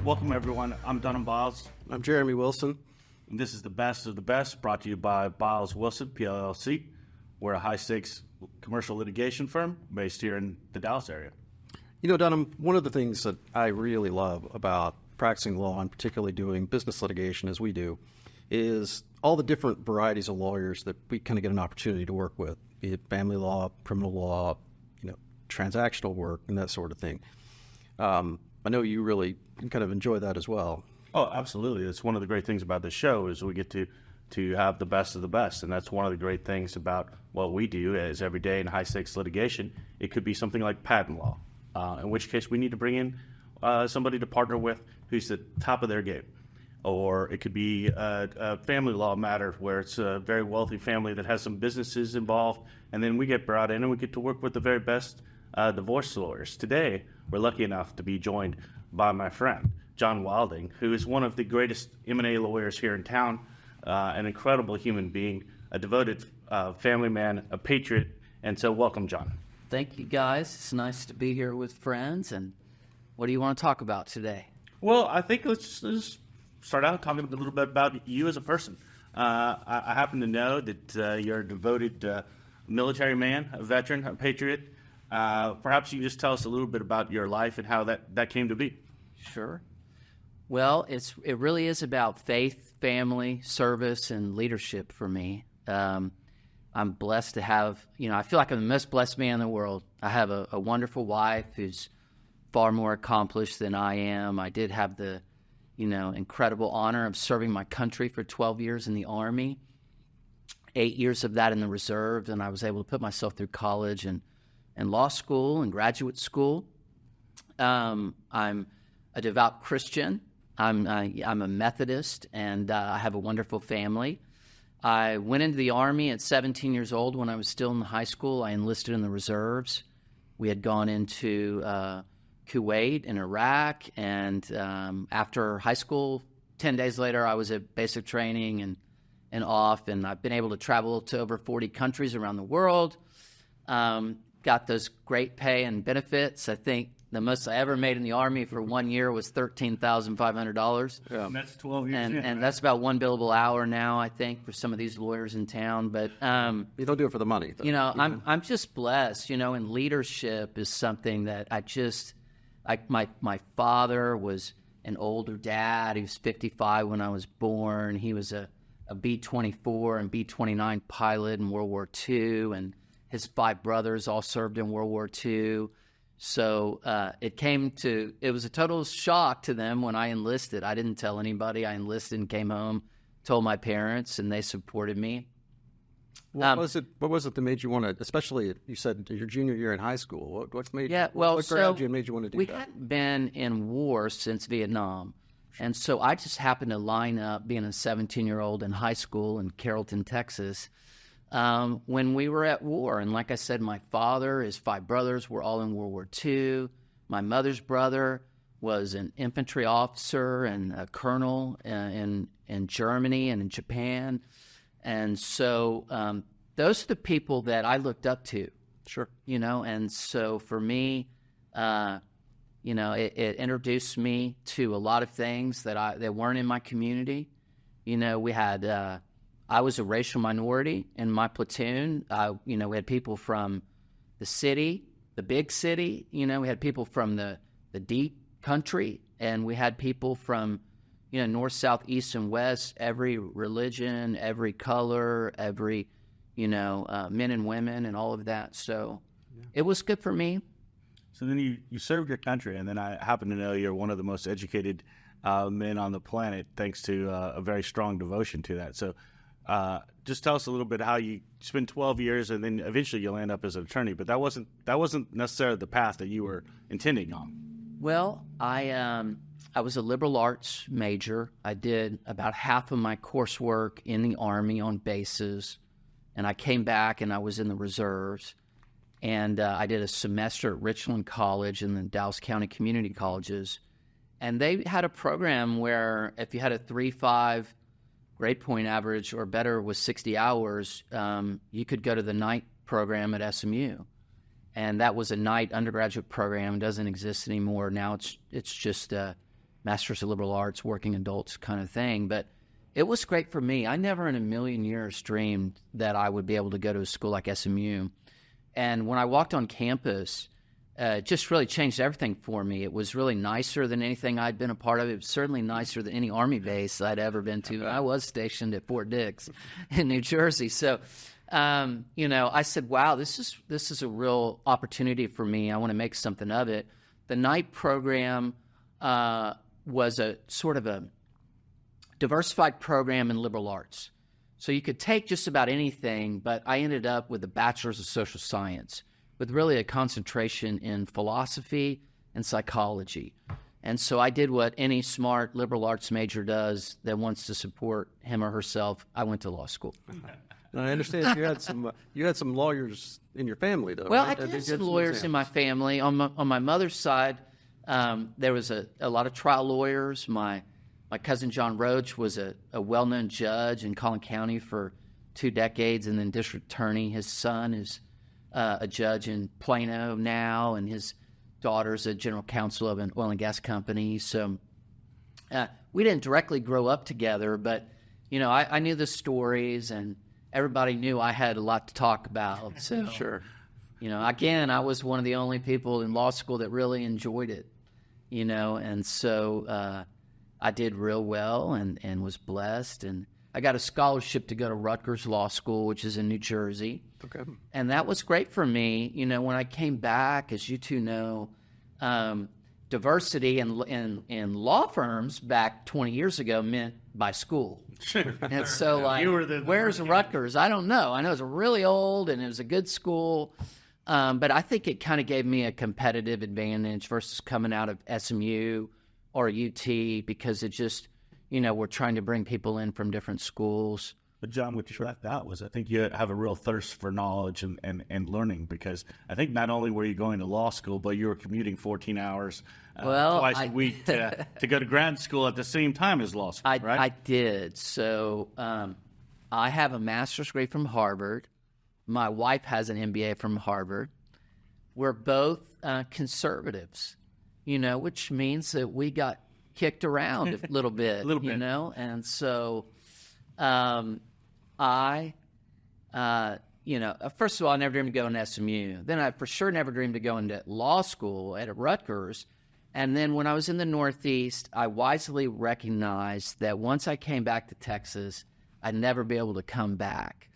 Welcome, everyone. I'm Dunham Biles. I'm Jeremy Wilson. And this is the best of the best, brought to you by Biles Wilson, PLLC. We're a high-stakes commercial litigation firm based here in the Dallas area. You know, Dunham, one of the things that I really love about practicing law, and particularly doing business litigation as we do, is all the different varieties of lawyers that we kind of get an opportunity to work with, be it family law, criminal law, transactional work, and that sort of thing. I know you really kind of enjoy that as well. Oh, absolutely. It's one of the great things about this show is we get to have the best of the best. And that's one of the great things about what we do is every day in high-stakes litigation. It could be something like patent law, in which case we need to bring in somebody to partner with who's at the top of their game. Or it could be a family law matter where it's a very wealthy family that has some businesses involved. And then we get brought in and we get to work with the very best divorce lawyers. Today, we're lucky enough to be joined by my friend, John Willding, who is one of the greatest M&A lawyers here in town, an incredible human being, a devoted family man, a patriot. And so welcome, John. Thank you, guys. It's nice to be here with friends. And what do you want to talk about today? Well, I think let's start out talking a little bit about you as a person. I happen to know that you're a devoted military man, a veteran, a patriot. Perhaps you can just tell us a little bit about your life and how that came to be. Sure. Well, it really is about faith, family, service, and leadership for me. I'm blessed to have, I feel like I'm the most blessed man in the world. I have a wonderful wife who's far more accomplished than I am. I did have the, incredible honor of serving my country for 12 years in the Army, 8 years of that in the reserves, and I was able to put myself through college and law school and graduate school. I'm a devout Christian. I'm a Methodist, and I have a wonderful family. I went into the Army at 17 years old when I was still in high school. I enlisted in the reserves. We had gone into Kuwait and Iraq, and after high school, 10 days later, I was at basic training and off, and I've been able to travel to over 40 countries around the world. Got those great pay and benefits. I think the most I ever made in the Army for 1 year was $13,500. Yeah. And that's 12 years. And that's about one billable hour now, I think, for some of these lawyers in town. But you don't do it for the money, though. I'm just blessed. And leadership is something that my father was an older dad. He was 55 when I was born. He was a B-24 and B-29 pilot in World War II, and his 5 brothers all served in World War II. So it was a total shock to them when I enlisted. I didn't tell anybody. I enlisted and came home, told my parents, and they supported me. What was it that made you want to, especially you said your junior year in high school, what made you want to do that? We hadn't been in war since Vietnam. And so I just happened to line up being a 17-year-old in high school in Carrollton, Texas, when we were at war. And like I said, my father, his 5 brothers were all in World War II. My mother's brother was an infantry officer and a colonel in Germany and in Japan. And so those are the people that I looked up to. Sure. And so for me, it introduced me to a lot of things that weren't in my community. We had I was a racial minority in my platoon. We had people from the city, the big city. We had people from the deep country, and we had people from, north, south, east, and west, every religion, every color, every, men and women and all of that. So It was good for me. So then you served your country, and then I happen to know you're one of the most educated men on the planet, thanks to a very strong devotion to that. So just tell us a little bit how you spent 12 years, and then eventually you'll end up as an attorney. But that wasn't necessarily the path that you were intending on. Well, I was a liberal arts major. I did about half of my coursework in the Army on bases, and I came back and I was in the reserves. And I did a semester at Richland College and then Dallas County Community Colleges. And they had a program where if you had a 3.5 grade point average or better with 60 hours, you could go to the night program at SMU. And that was a night undergraduate program. It doesn't exist anymore. Now it's just a Master's of Liberal Arts, working adults kind of thing. But it was great for me. I never in a million years dreamed that I would be able to go to a school like SMU. And when I walked on campus, it just really changed everything for me. It was really nicer than anything I'd been a part of. It was certainly nicer than any Army base I'd ever been to. I was stationed at Fort Dix in New Jersey. So, I said, wow, this is a real opportunity for me. I want to make something of it. The night program was a sort of a diversified program in liberal arts. So you could take just about anything, but I ended up with a bachelor's of social science with really a concentration in philosophy and psychology. And so I did what any smart liberal arts major does that wants to support him or herself. I went to law school. And I understand you had some lawyers in your family, though. Well, right? I did have some lawyers in my family. On my mother's side, there was a lot of trial lawyers. My cousin John Roach was a well-known judge in Collin County for 2 decades and then district attorney. His son is a judge in Plano now, and his daughter's a general counsel of an oil and gas company. So we didn't directly grow up together, but, I knew the stories, and everybody knew I had a lot to talk about. So, Sure. Again, I was one of the only people in law school that really enjoyed it, and so I did real well and was blessed. And I got a scholarship to go to Rutgers Law School, which is in New Jersey. Okay. And that was great for me. When I came back, as you two know, diversity in law firms back 20 years ago meant by school. And so, where's Rutgers? I don't know. I know it's really old and it was a good school, but I think it kind of gave me a competitive advantage versus coming out of SMU or UT, because it just, we're trying to bring people in from different schools. But John, what you left out was I think you have a real thirst for knowledge and learning, because I think not only were you going to law school, but you were commuting 14 hours twice a week to go to grad school at the same time as law school, right? I did. So I have a master's degree from Harvard. My wife has an MBA from Harvard. We're both conservatives, which means that we got kicked around a little bit, and so first of all, I never dreamed of going to SMU. Then I for sure never dreamed of going to law school at Rutgers. And then when I was in the Northeast, I wisely recognized that once I came back to Texas, I'd never be able to come back.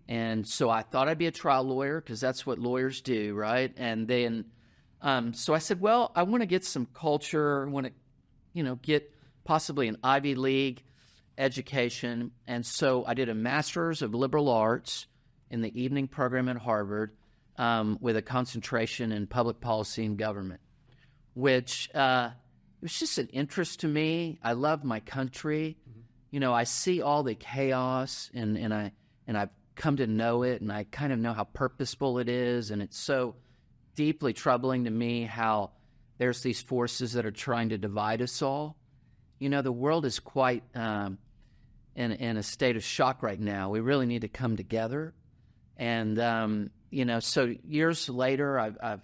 And so I thought I'd be a trial lawyer because that's what lawyers do, right? And then so I said, well, I want to get some culture. I want to, get possibly an Ivy League education. And so I did a Master's of Liberal Arts in the evening program at Harvard with a concentration in public policy and government, which it was just an interest to me. I love my country. I see all the chaos and I've come to know it, and I kind of know how purposeful it is, and it's so deeply troubling to me how there's these forces that are trying to divide us all. The world is quite in a state of shock right now. We really need to come together. And, so years later, I've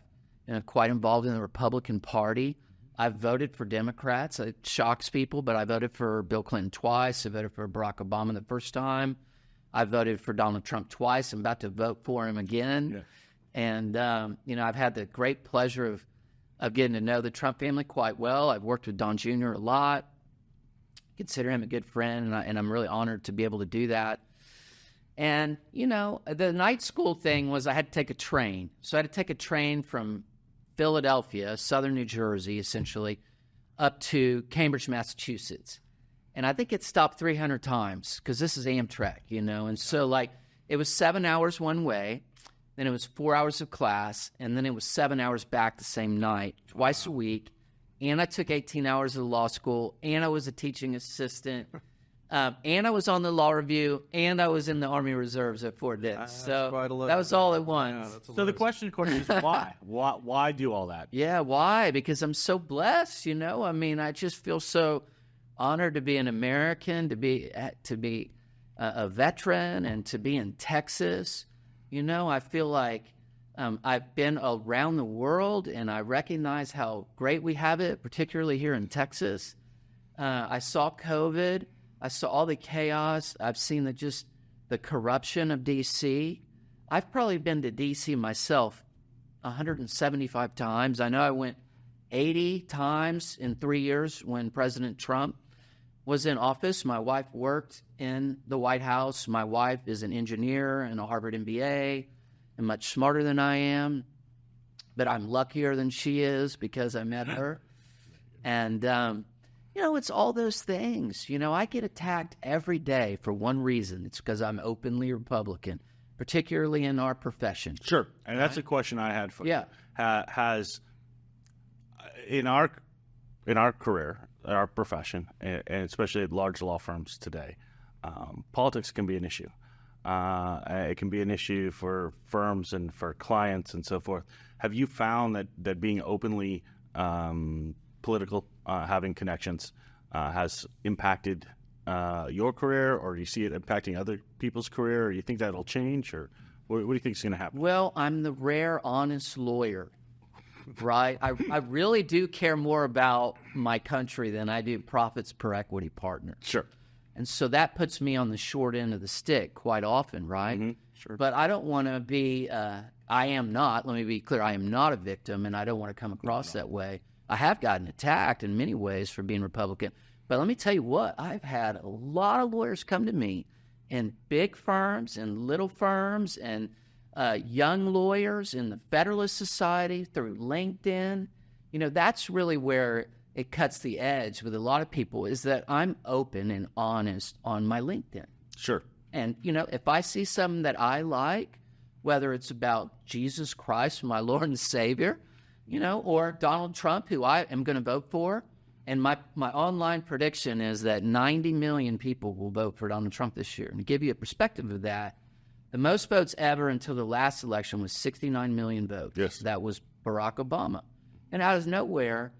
quite involved in the Republican Party. I've voted for Democrats. It shocks people, but I voted for Bill Clinton twice. I voted for Barack Obama the first time. I voted for Donald Trump twice. I'm about to vote for him again. Yeah. And, I've had the great pleasure of getting to know the Trump family quite well. I've worked with Don Jr. a lot. Consider him a good friend, and I'm really honored to be able to do that. And, the night school thing was I had to take a train. So I had to take a train from Philadelphia, southern New Jersey, essentially, up to Cambridge, Massachusetts. And I think it stopped 300 times because this is Amtrak, And so, it was 7 hours one way, then it was 4 hours of class, and then it was 7 hours back the same night, twice a week. And I took 18 hours of law school, and I was a teaching assistant. And I was on the law review, and I was in the Army Reserves at Fort Dix. So quite a list. that was all at once. So the question, of course, is why? Why do all that? Yeah, why? Because I'm so blessed, you know? I mean, I just feel so honored to be an American, to be a veteran, and to be in Texas. You know, I feel like I've been around the world, and I recognize how great we have it, particularly here in Texas. I saw COVID. I saw all the chaos. I've seen the corruption of D.C. I've probably been to D.C. myself 175 times. I know I went 80 times in 3 years when President Trump was in office. My wife worked in the White House. My wife is an engineer and a Harvard MBA and much smarter than I am. But I'm luckier than she is because I met her. And, you know, it's all those things. You know, I get attacked every day for one reason. It's because I'm openly Republican, particularly in our profession. Sure. And that's a question I had for you. Yeah. Has in our career, our profession, and especially at large law firms today, politics can be an issue. It can be an issue for firms and for clients and so forth. Have you found that being openly political, having connections, has impacted your career, or do you see it impacting other people's career, or do you think that'll change, or what do you think is going to happen? Well, I'm the rare honest lawyer, right? I really do care more about my country than I do profits per equity partner. Sure. And so that puts me on the short end of the stick quite often, right? Mm-hmm. Sure. But I don't want to be, I am not, let me be clear, I am not a victim, and I don't want to come across that way. I have gotten attacked in many ways for being Republican. But let me tell you what, I've had a lot of lawyers come to me in big firms and little firms and young lawyers in the Federalist Society through LinkedIn. You know, that's really where it cuts the edge with a lot of people, is that I'm open and honest on my LinkedIn. Sure. And, you know, if I see something that I like, whether it's about Jesus Christ, my Lord and Savior, you know, or Donald Trump, who I am going to vote for, and my online prediction is that 90 million people will vote for Donald Trump this year. And to give you a perspective of that, the most votes ever until the last election was 69 million votes. Yes. That was Barack Obama. And out of nowhere,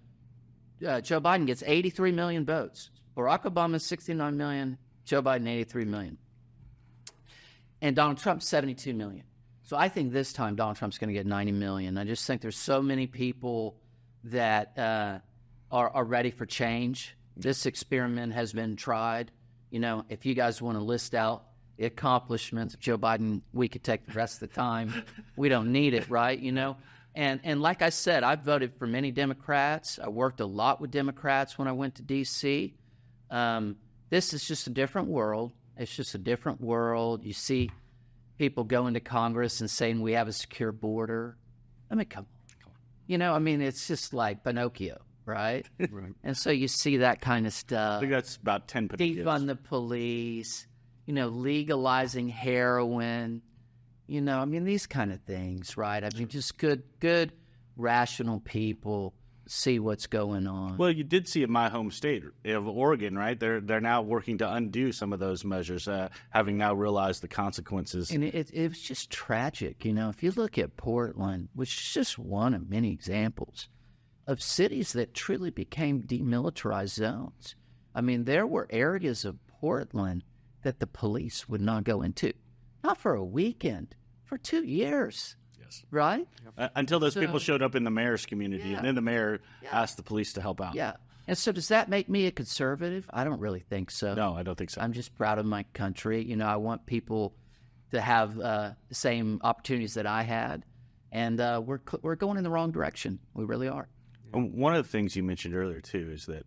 Joe Biden gets 83 million votes. Barack Obama 69 million, Joe Biden 83 million. And Donald Trump 72 million. So I think this time Donald Trump's going to get 90 million. I just think there's so many people that are ready for change. This experiment has been tried. You know, if you guys want to list out the accomplishments of Joe Biden, we could take the rest of the time. We don't need it, right? You know? And like I said, I've voted for many Democrats. I worked a lot with Democrats when I went to D.C. This is just a different world. It's just a different world. You see people go into Congress and saying we have a secure border. I mean, come on. You know, I mean, it's just like Pinocchio, right? Right. And so you see that kind of stuff. I think that's about 10 Pinocchios. Defund the police, you know, legalizing heroin, you know, I mean, these kind of things, right? I mean, just good, rational people see what's going on. Well, you did see in my home state of Oregon, right? They're now working to undo some of those measures, having now realized the consequences. And it was just tragic, you know. If you look at Portland, which is just one of many examples of cities that truly became demilitarized zones. I mean, there were areas of Portland that the police would not go into, not for a weekend, for 2 years. Yes. Right? Until those people showed up in the mayor's community, and then the mayor asked the police to help out. Yeah. And so does that make me a conservative? I don't really think so. No, I don't think so. I'm just proud of my country. You know, I want people to have the same opportunities that I had. And we're going in the wrong direction. We really are. And one of the things you mentioned earlier, too, is that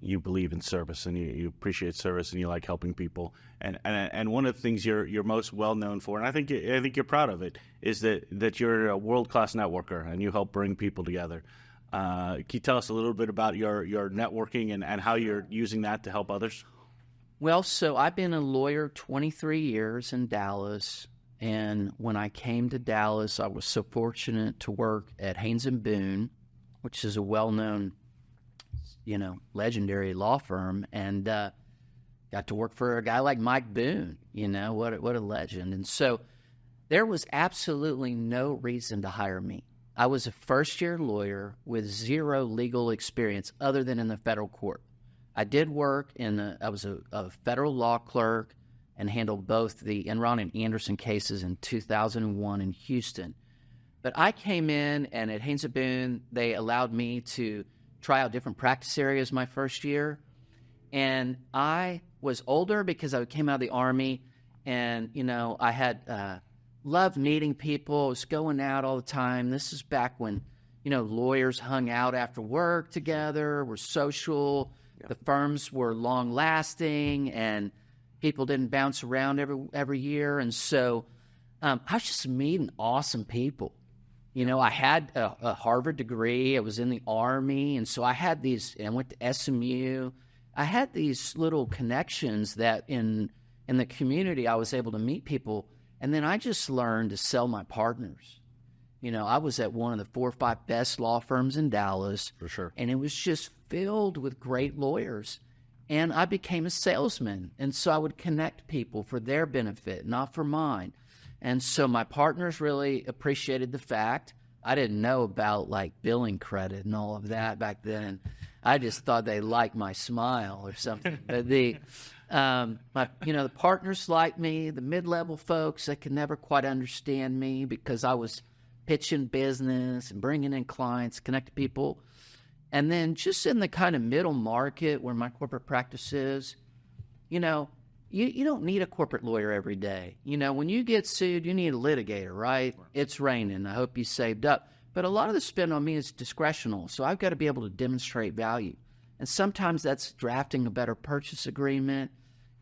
you believe in service and you appreciate service and you like helping people. And one of the things you're most well known for, and I think you're proud of it, is that you're a world-class networker and you help bring people together. Can you tell us a little bit about your networking and how you're using that to help others? Well, so I've been a lawyer 23 years in Dallas. And when I came to Dallas, I was so fortunate to work at Haynes & Boone, which is a well-known, you know, legendary law firm. And Got to work for a guy like Mike Boone. What a legend. And so there was absolutely no reason to hire me. I was a first-year lawyer with zero legal experience other than in the federal court. I did work I was a federal law clerk and handled both the Enron and Anderson cases in 2001 in Houston. But I came in, and at Haynes & Boone, they allowed me to try out different practice areas my first year. And I was older because I came out of the Army, and, I had loved meeting people. I was going out all the time. This is back when, lawyers hung out after work together, were social. Yeah. The firms were long-lasting, and people didn't bounce around every year. And so I was just meeting awesome people. I had a Harvard degree. I was in the Army, and so I had these, and I went to SMU. I had these little connections that in the community I was able to meet people, and then I just learned to sell my partners. I was at one of the 4 or 5 best law firms in Dallas. For sure. And it was just filled with great lawyers. And I became a salesman, and so I would connect people for their benefit, not for mine. And so my partners really appreciated the fact. I didn't know about billing credit and all of that back then. I just thought they liked my smile or something. But the partners liked me. The mid-level folks, they could never quite understand me because I was pitching business and bringing in clients, connecting people. And then just in the kind of middle market where my corporate practice is, you don't need a corporate lawyer every day. When you get sued, you need a litigator, right? It's raining. I hope you saved up. But a lot of the spend on me is discretional, so I've got to be able to demonstrate value. And sometimes that's drafting a better purchase agreement,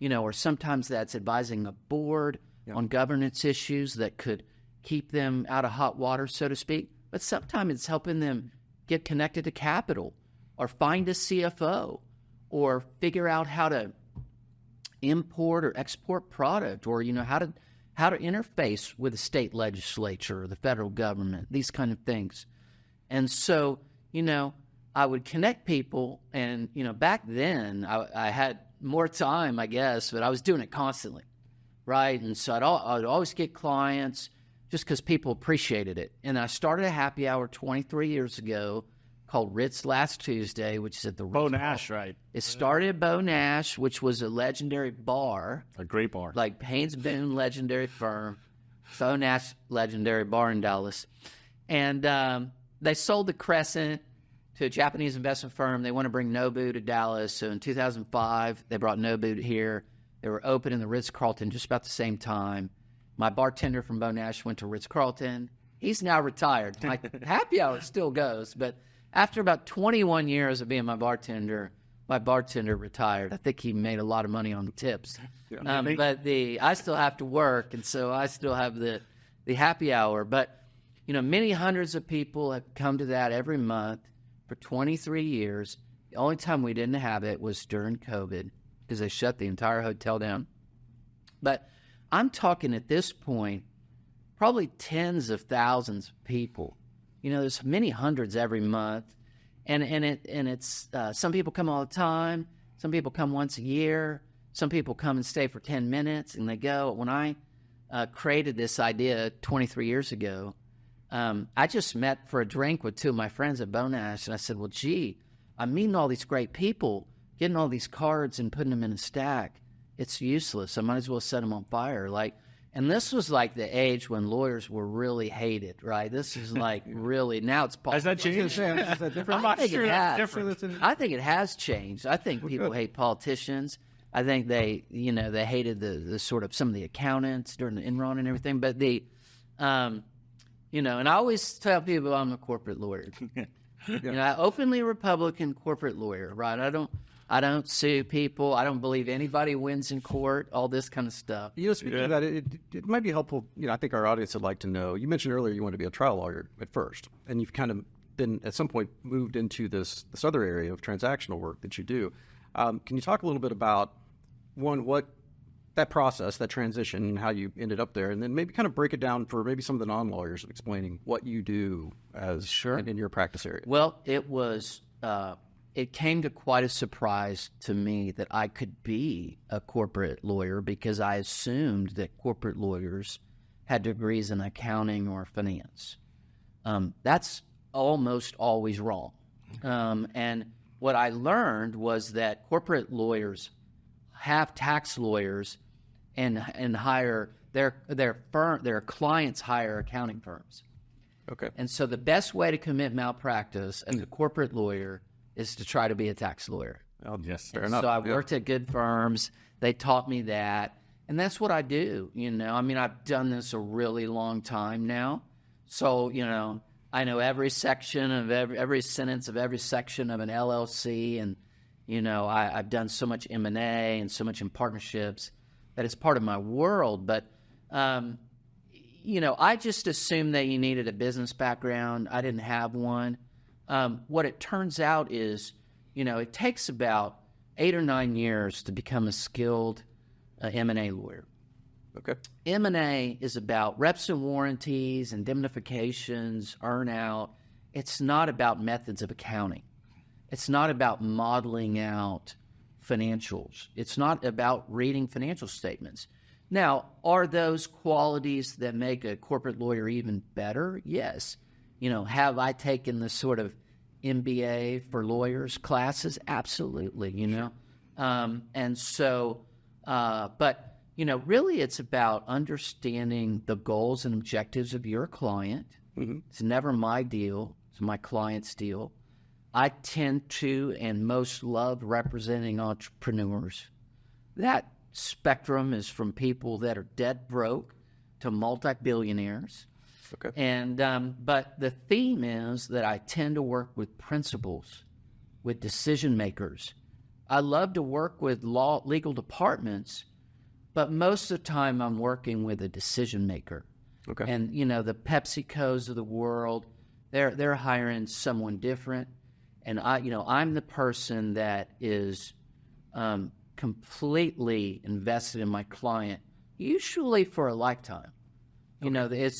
or sometimes that's advising a board on governance issues that could keep them out of hot water, so to speak. But sometimes it's helping them get connected to capital or find a CFO or figure out how to import or export product, or how to interface with the state legislature or the federal government, these kind of things. And so I would connect people, and back then I had more time, I guess, but I was doing it constantly, right? And so I'd always get clients just because people appreciated it. And I started a happy hour 23 years ago called Ritz Last Tuesday, which is at the Bo Nash, right? It started at Bo Nash, which was a legendary bar. A great bar. Like Haynes Boone, legendary firm. Bo Nash, legendary bar in Dallas. And they sold the Crescent to a Japanese investment firm. They want to bring Nobu to Dallas. So in 2005, they brought Nobu here. They were opening the Ritz-Carlton just about the same time. My bartender from Bo Nash went to Ritz-Carlton. He's now retired. My happy hour still goes, but after about 21 years of being my bartender retired. I think he made a lot of money on the tips. Yeah. But I still have to work, and so I still have the happy hour. But, many hundreds of people have come to that every month for 23 years. The only time we didn't have it was during COVID because they shut the entire hotel down. But I'm talking at this point probably tens of thousands of people. There's many hundreds every month, and it's some people come all the time, some people come once a year, some people come and stay for 10 minutes and they go. When I created this idea 23 years ago, I just met for a drink with 2 of my friends at Bo Nash, and I said, well, gee, I'm meeting all these great people, getting all these cards and putting them in a stack. It's useless. I might as well set them on fire. And this was like the age when lawyers were really hated, right? This is really, now it's politics. Has that changed? Is that different? I'm not sure that's different. I think it has changed. I think people hate politicians. I think they hated the sort of some of the accountants during the Enron and everything. But and I always tell people I'm a corporate lawyer. Openly Republican corporate lawyer, right? I don't sue people. I don't believe anybody wins in court, all this kind of stuff. Speaking of that, it might be helpful. I think our audience would like to know. You mentioned earlier you wanted to be a trial lawyer at first, and you've kind of been, at some point, moved into this other area of transactional work that you do. Can you talk a little bit about, one, what that process, that transition, and how you ended up there, and then maybe kind of break it down for maybe some of the non-lawyers explaining what you do as in your practice area? Well, it was it came to quite a surprise to me that I could be a corporate lawyer because I assumed that corporate lawyers had degrees in accounting or finance. That's almost always wrong. And what I learned was that corporate lawyers have tax lawyers and hire their clients hire accounting firms. Okay. And so the best way to commit malpractice as a corporate lawyer is to try to be a tax lawyer. Oh, yes, fair And enough. so I worked at good firms. They taught me that. And that's what I do, I mean, I've done this a really long time now. So, I know every section of every sentence of every section of an LLC. And, I've done so much M&A and so much in partnerships that it's part of my world. But, I just assumed that you needed a business background. I didn't have one. What it turns out is, it takes about 8 or 9 years to become a skilled M&A lawyer. Okay. M&A is about reps and warranties, indemnifications, earn-out. It's not about methods of accounting. It's not about modeling out financials. It's not about reading financial statements. Now, are those qualities that make a corporate lawyer even better? Yes. Have I taken the sort of MBA for lawyers classes? Absolutely, And so, but, really it's about understanding the goals and objectives of your client. Mm-hmm. It's never my deal. It's my client's deal. I tend to and most love representing entrepreneurs. That spectrum is from people that are dead broke to multi-billionaires. Okay. And but the theme is that I tend to work with principals, with decision makers. I love to work with legal departments, but most of the time I'm working with a decision maker. Okay. And the PepsiCos of the world, they're hiring someone different, and I'm the person that is completely invested in my client, usually for a lifetime. Okay.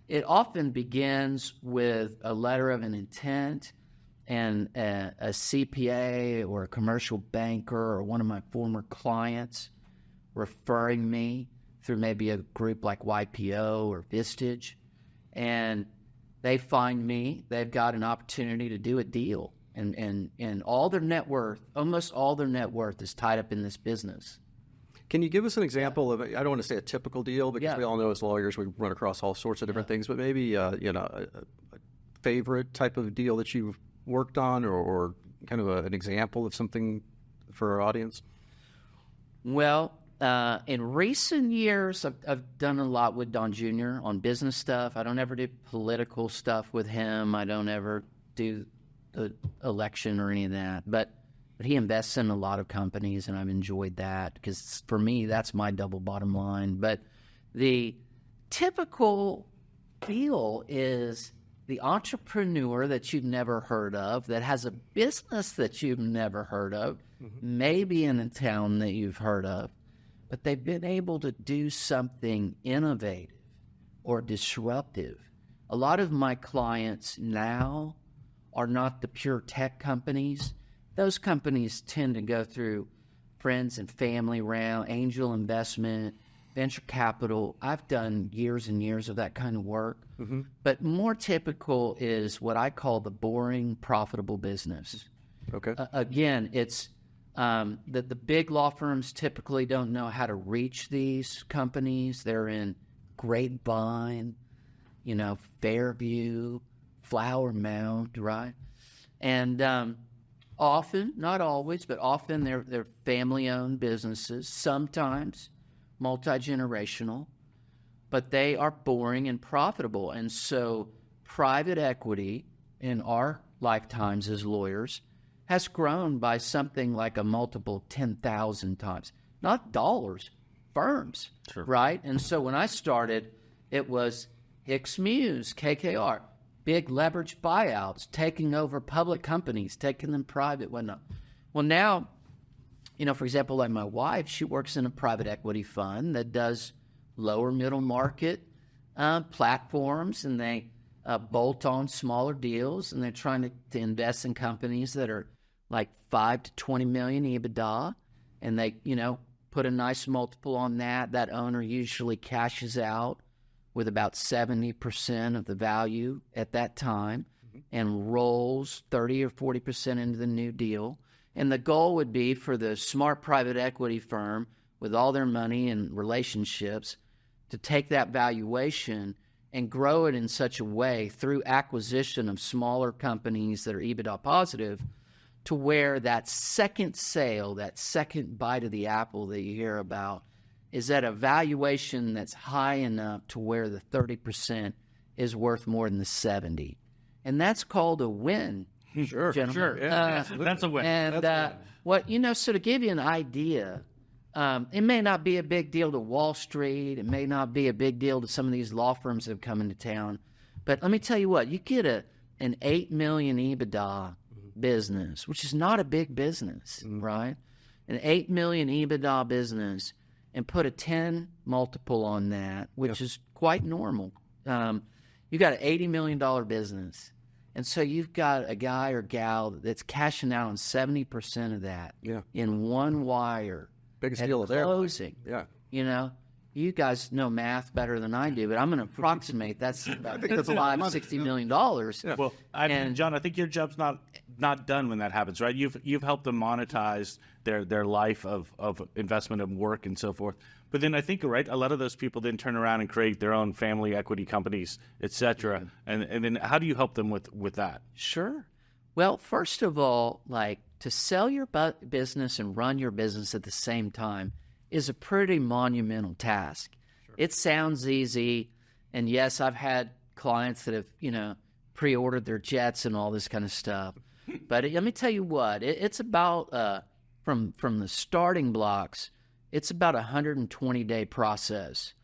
It often begins with a letter of an intent and a CPA or a commercial banker or one of my former clients referring me through maybe a group like YPO or Vistage, and they find me. They've got an opportunity to do a deal, and all their net worth, almost all their net worth, is tied up in this business. Can you give us an example of, I don't want to say a typical deal, because we all know as lawyers we run across all sorts of different things, but maybe a favorite type of deal that you've worked on, or kind of an example of something for our audience? Well, in recent years, I've done a lot with Don Jr. on business stuff. I don't ever do political stuff with him. I don't ever do the election or any of that. But he invests in a lot of companies, and I've enjoyed that because for me, that's my double bottom line. But the typical deal is the entrepreneur that you've never heard of, that has a business that you've never heard of, maybe in a town that you've heard of, but they've been able to do something innovative or disruptive. A lot of my clients now are not the pure tech companies. Those companies tend to go through friends and family round, angel investment, venture capital. I've done years and years of that kind of work. Mm-hmm. But more typical is what I call the boring, profitable business. Okay. Again, it's that the big law firms typically don't know how to reach these companies. They're in Grapevine, Fairview, Flower Mound, right? And often, not always, but often they're family-owned businesses, sometimes multi-generational, but they are boring and profitable. And so private equity in our lifetimes as lawyers has grown by something like a multiple 10,000 times. Not dollars, firms, sure. Right? And so when I started, it was Hicks Muse, KKR, big leverage buyouts, taking over public companies, taking them private, whatnot. Well, now, for example, like my wife, she works in a private equity fund that does lower middle market platforms, and they bolt on smaller deals, and they're trying to invest in companies that are like 5 to 20 million EBITDA, and they, put a nice multiple on that. That owner usually cashes out with about 70% of the value at that time and rolls 30 or 40% into the new deal. And the goal would be for the smart private equity firm with all their money and relationships to take that valuation and grow it in such a way through acquisition of smaller companies that are EBITDA positive to where that second sale, that second bite of the apple that you hear about, is at a valuation that's high enough to where the 30% is worth more than the 70. And that's called a win. Sure, gentlemen. sure. Yeah, that's a win. And so to give you an idea, it may not be a big deal to Wall Street. It may not be a big deal to some of these law firms that have come into town. But let me tell you what, you get an 8 million EBITDA business, which is not a big business, right? An 8 million EBITDA business and put a 10 multiple on that, which is quite normal. You got an $80 million business. And so you've got a guy or gal that's cashing out on 70% of that in one wire. Biggest deal of their closing. Yeah. You guys know math better than I do, but I'm going to approximate that's about $60 million. Yeah. Well, John, I think your job's not done when that happens, right? You've helped them monetize their life of investment and work and so forth. But then I think, right, a lot of those people then turn around and create their own family equity companies, et cetera. And then how do you help them with that? Sure. Well, first of all, like to sell your business and run your business at the same time is a pretty monumental task. Sure. It sounds easy. And yes, I've had clients that have, pre-ordered their jets and all this kind of stuff. But let me tell you what, it's about, from the starting blocks, it's about a 120-day process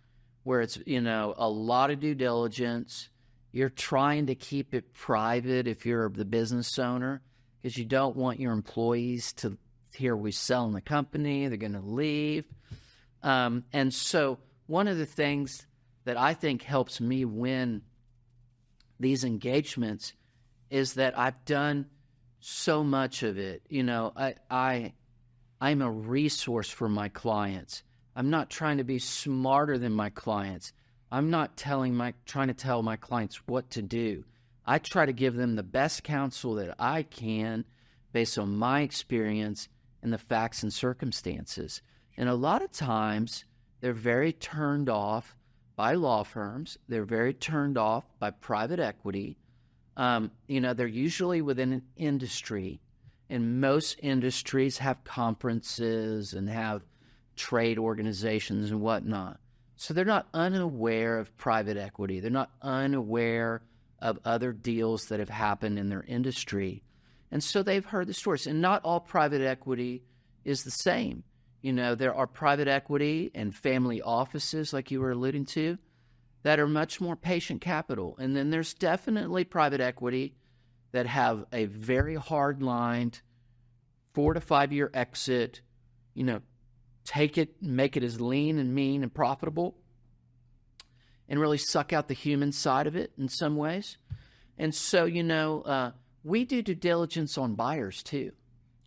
where it's, a lot of due diligence. You're trying to keep it private if you're the business owner because you don't want your employees to hear we're selling the company. They're going to leave. And so one of the things that I think helps me win these engagements is that I've done so much of it. I'm a resource for my clients. I'm not trying to be smarter than my clients. I'm not trying to tell my clients what to do. I try to give them the best counsel that I can based on my experience and the facts and circumstances. And a lot of times, they're very turned off by law firms. They're very turned off by private equity. They're usually within an industry. And most industries have conferences and have trade organizations and whatnot. So they're not unaware of private equity. They're not unaware of other deals that have happened in their industry. And so they've heard the stories. And not all private equity is the same. There are private equity and family offices, like you were alluding to, that are much more patient capital. And then there's definitely private equity that have a very hard-lined 4 to 5 year exit, take it, make it as lean and mean and profitable, and really suck out the human side of it in some ways. And so, we do due diligence on buyers too.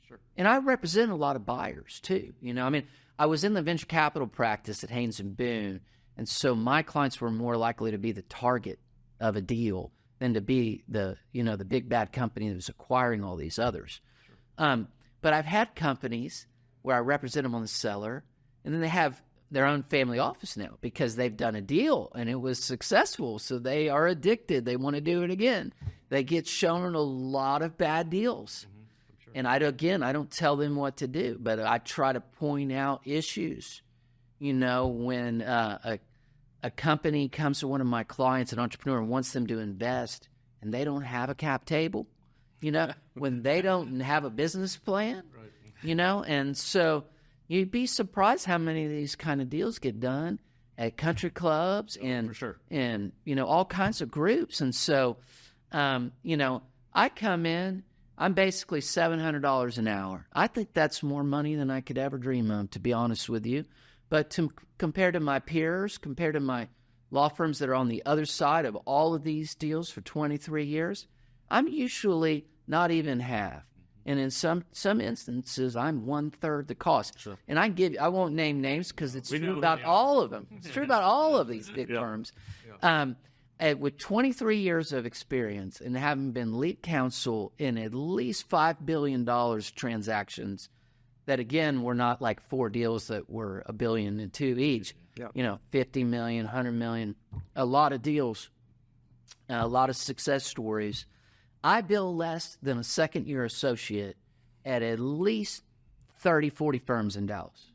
Sure. And I represent a lot of buyers too. I was in the venture capital practice at Haynes and Boone, and so my clients were more likely to be the target of a deal than to be the big bad company that was acquiring all these others. Sure. But I've had companies where I represent them on the seller, and then they have their own family office now because they've done a deal and it was successful. So they are addicted. They want to do it again. They get shown a lot of bad deals. Sure. And I don't tell them what to do, but I try to point out issues. When a company comes to one of my clients, an entrepreneur, and wants them to invest, and they don't have a cap table, when they don't have a business plan, right. And so you'd be surprised how many of these kind of deals get done at country clubs and, for sure. And, all kinds of groups. And so, I come in, I'm basically $700 an hour. I think that's more money than I could ever dream of, to be honest with you. But compared to my peers, compared to my law firms that are on the other side of all of these deals for 23 years, I'm usually not even half. And in some instances, I'm 1/3 the cost. Sure. And I won't name names because it's We know true who about they are. all of them. It's true about all of these big Yeah. firms. With 23 years of experience and having been lead counsel in at least $5 billion transactions, that again were not like 4 deals that were $1 billion and 2 each. Yeah. 50 million, 100 million, a lot of deals, a lot of success stories. I bill less than a second-year associate at least 30, 40 firms in Dallas.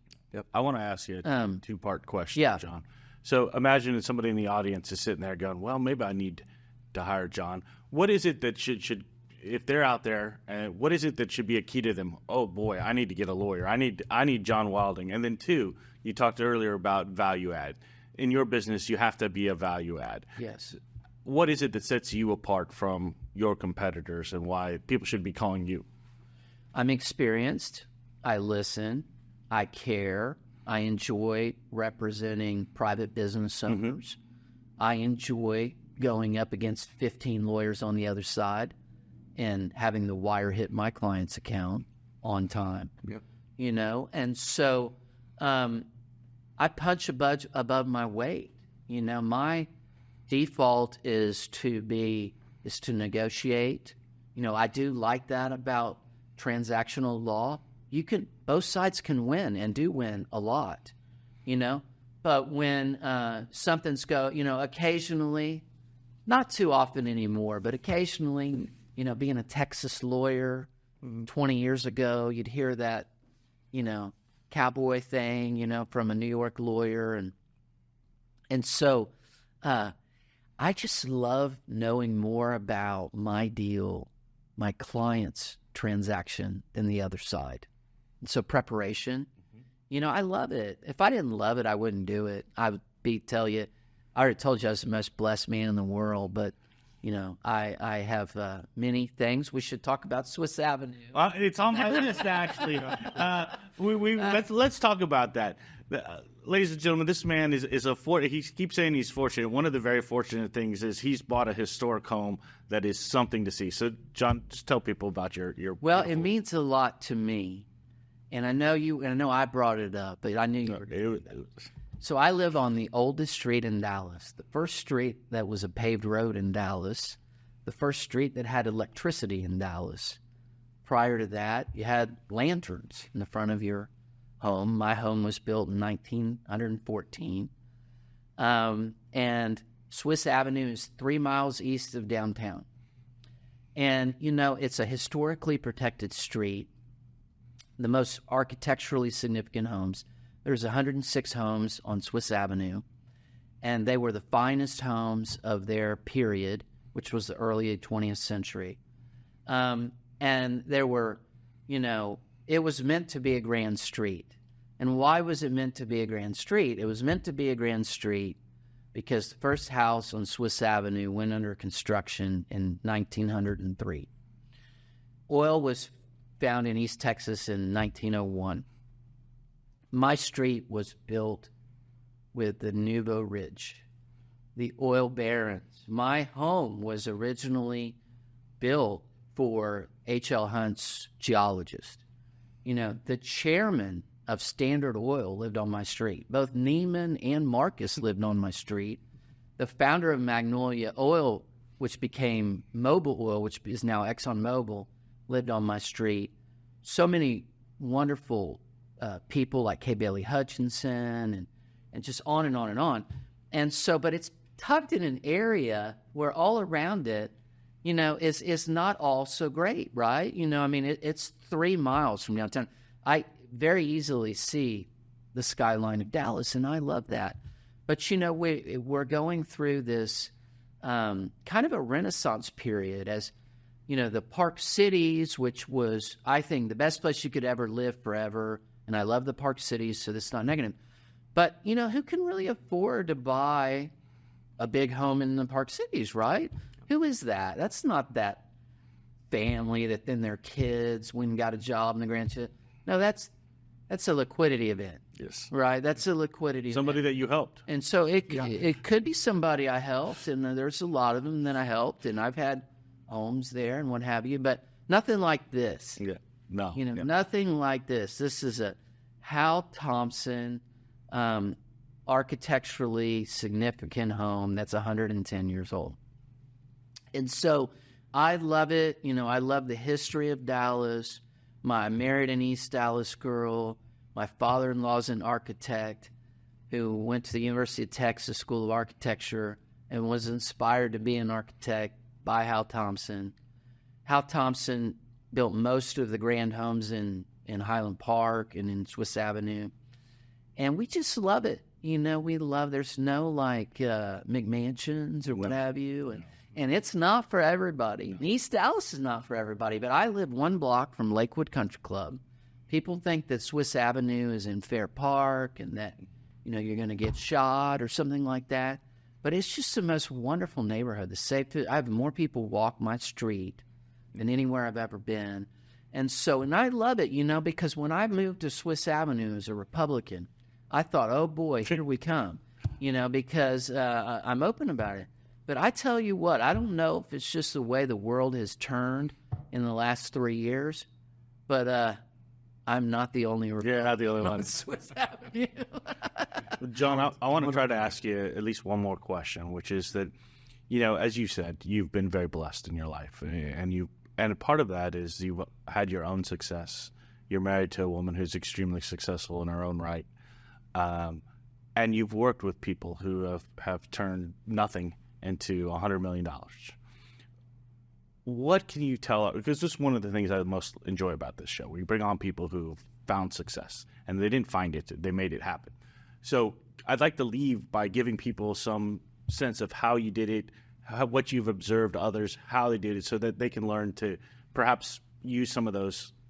I want to ask you a two-part question, yeah. John. So imagine that somebody in the audience is sitting there going, well, maybe I need to hire John. What is it that should if they're out there, what is it that should be a key to them? Oh, boy, I need to get a lawyer. I need John Willding. And then 2, you talked earlier about value add. In your business, you have to be a value add. Yes. What is it that sets you apart from your competitors and why people should be calling you? I'm experienced. I listen. I care. I enjoy representing private business owners. I enjoy going up against 15 lawyers on the other side and having the wire hit my client's account on time. Yep. And so I punch above my weight. My default is to negotiate. I do like that about transactional law. Both sides can win and do win a lot, but when something's occasionally, not too often anymore, but occasionally, being a Texas lawyer 20 years ago, you'd hear that, cowboy thing, from a New York lawyer. And so I just love knowing more about my deal, my client's transaction than the other side. And so preparation, I love it. If I didn't love it, I wouldn't do it. I would I already told you I was the most blessed man in the world, but I have many things. We should talk about Swiss Avenue. It's on my list, actually. Let's talk about that. Ladies and gentlemen, this man is he keeps saying he's fortunate. One of the very fortunate things is he's bought a historic home that is something to see. So, John, just tell people about your Well, it means a lot to me. And I know I brought it up, but I knew you were. So I live on the oldest street in Dallas, the first street that was a paved road in Dallas, the first street that had electricity in Dallas. Prior to that, you had lanterns in the front of your home. My home was built in 1914. And Swiss Avenue is 3 miles east of downtown. And, it's a historically protected street, the most architecturally significant homes. There's 106 homes on Swiss Avenue, and they were the finest homes of their period, which was the early 20th century. And there were, it was meant to be a grand street. And why was it meant to be a grand street? It was meant to be a grand street because the first house on Swiss Avenue went under construction in 1903. Oil was found in East Texas in 1901. My street was built with the Nouveau Ridge, the oil barons. My home was originally built for H.L. Hunt's geologist. The chairman of Standard Oil lived on my street. Both Neiman and Marcus lived on my street. The founder of Magnolia Oil, which became Mobil Oil, which is now ExxonMobil, lived on my street. So many wonderful people like K. Bailey Hutchinson and just on and on and on. And so, but it's tucked in an area where all around it, is not all so great, right? It's 3 miles from downtown. I very easily see the skyline of Dallas, and I love that. But, we're going through this kind of a renaissance period as, the Park Cities, which was, I think, the best place you could ever live forever. And I love the Park Cities, so that's not negative. But, who can really afford to buy a big home in the Park Cities, right? Who is that? That's not that family that then their kids went and got a job and the grandchildren. No, that's a liquidity event. Yes. Right? That's a liquidity Somebody event. that you helped. And so it could be somebody I helped, and there's a lot of them that I helped, and I've had homes there and what have you, but nothing like this. Yeah. No. Nothing like this. This is a Hal Thompson, architecturally significant home that's 110 years old. And so I love it. I love the history of Dallas. I married an East Dallas girl. My father-in-law's an architect who went to the University of Texas School of Architecture and was inspired to be an architect by Hal Thompson. Hal Thompson built most of the grand homes in Highland Park and in Swiss Avenue. And we just love it. We love, there's no McMansions or what have you. And it's not for everybody. No. East Dallas is not for everybody, but I live 1 block from Lakewood Country Club. People think that Swiss Avenue is in Fair Park and that, you're going to get shot or something like that. But it's just the most wonderful neighborhood. I have more people walk my street than anywhere I've ever been. And I love it, because when I moved to Swiss Avenue as a Republican, I thought, oh boy, here we come, because I'm open about it. But I tell you what, I don't know if it's just the way the world has turned in the last 3 years, but I'm not the only Republican. You're not the only one. Swiss Avenue. John, I want to try to ask you at least one more question, which is that, as you said, you've been very blessed in your life, and part of that is you've had your own success. You're married to a woman who's extremely successful in her own right, and you've worked with people who have turned nothing into $100 million. What can you tell us? Because this is one of the things I most enjoy about this show. We bring on people who found success, and they didn't find it. They made it happen. So I'd like to leave by giving people some sense of how you did it, what you've observed others, how they did it, so that they can learn to perhaps use some of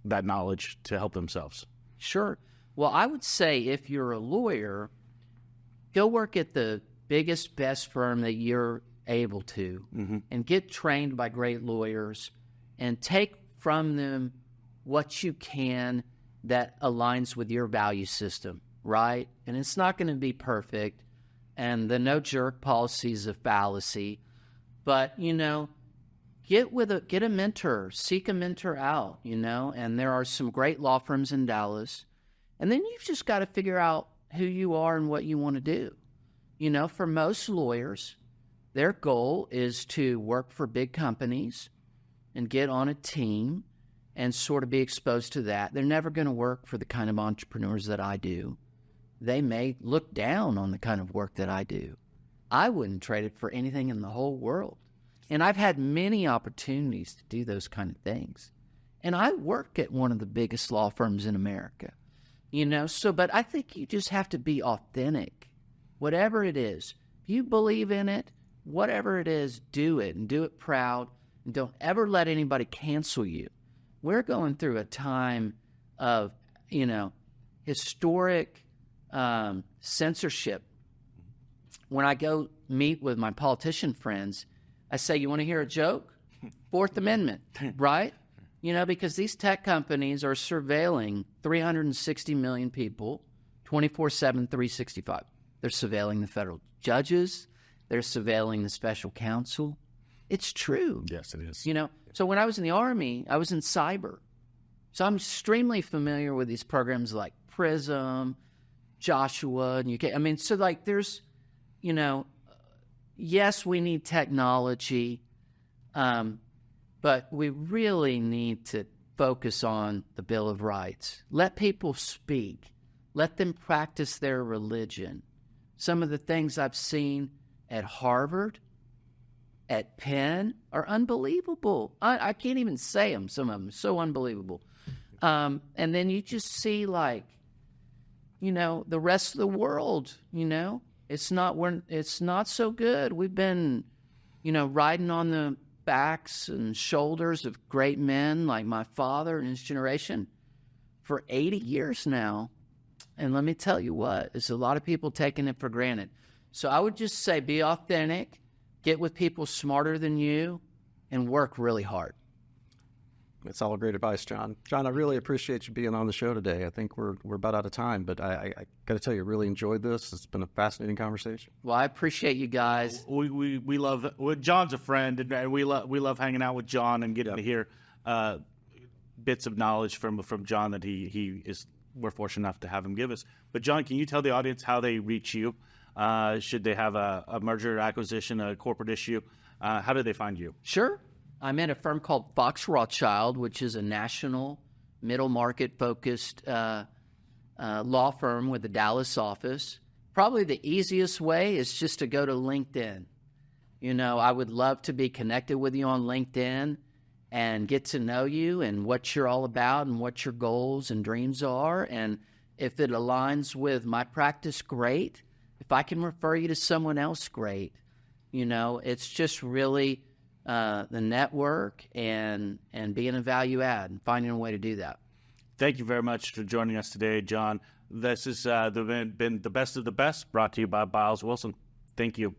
that knowledge to help themselves. Sure. Well, I would say if you're a lawyer, go work at the biggest, best firm that you're able to, and get trained by great lawyers and take from them what you can that aligns with your value system, right? And it's not going to be perfect, and the no-jerk policy is a fallacy, but, get a mentor, seek a mentor out, and there are some great law firms in Dallas, and then you've just got to figure out who you are and what you want to do. For most lawyers, their goal is to work for big companies and get on a team and sort of be exposed to that. They're never going to work for the kind of entrepreneurs that I do. They may look down on the kind of work that I do. I wouldn't trade it for anything in the whole world. And I've had many opportunities to do those kind of things. And I work at one of the biggest law firms in America, but I think you just have to be authentic. Whatever it is, if you believe in it, whatever it is, do it, and do it proud, and don't ever let anybody cancel you. We're going through a time of, historic censorship. When I go meet with my politician friends, I say, you want to hear a joke? Fourth Amendment, right? Because these tech companies are surveilling 360 million people, 24/7, 365. They're surveilling the federal judges. They're surveilling the special counsel. It's true. Yes, it is. So when I was in the Army, I was in cyber. So I'm extremely familiar with these programs like PRISM, Joshua, and UK. So there's, yes, we need technology, but we really need to focus on the Bill of Rights. Let people speak. Let them practice their religion. Some of the things I've seen at Harvard, at Penn, are unbelievable. I can't even say them, some of them, so unbelievable. And then you just see, the rest of the world, it's not so good. We've been, riding on the backs and shoulders of great men like my father and his generation for 80 years now. And let me tell you what, there's a lot of people taking it for granted. So I would just say be authentic, get with people smarter than you, and work really hard. That's all great advice, John. John, I really appreciate you being on the show today. I think we're about out of time, but I got to tell you, I really enjoyed this. It's been a fascinating conversation. Well, I appreciate you guys. We love John's a friend, and we love hanging out with John and getting to hear bits of knowledge from John that we're fortunate enough to have him give us. But John, can you tell the audience how they reach you? Should they have a merger, acquisition, a corporate issue? How do they find you? Sure. I'm at a firm called Fox Rothschild, which is a national middle market focused law firm with a Dallas office. Probably the easiest way is just to go to LinkedIn. I would love to be connected with you on LinkedIn and get to know you and what you're all about and what your goals and dreams are. And if it aligns with my practice, great. If I can refer you to someone else, great. It's just really the network and being a value add and finding a way to do that. Thank you very much for joining us today, John. This has been the best of the best, brought to you by Biles Wilson. Thank you.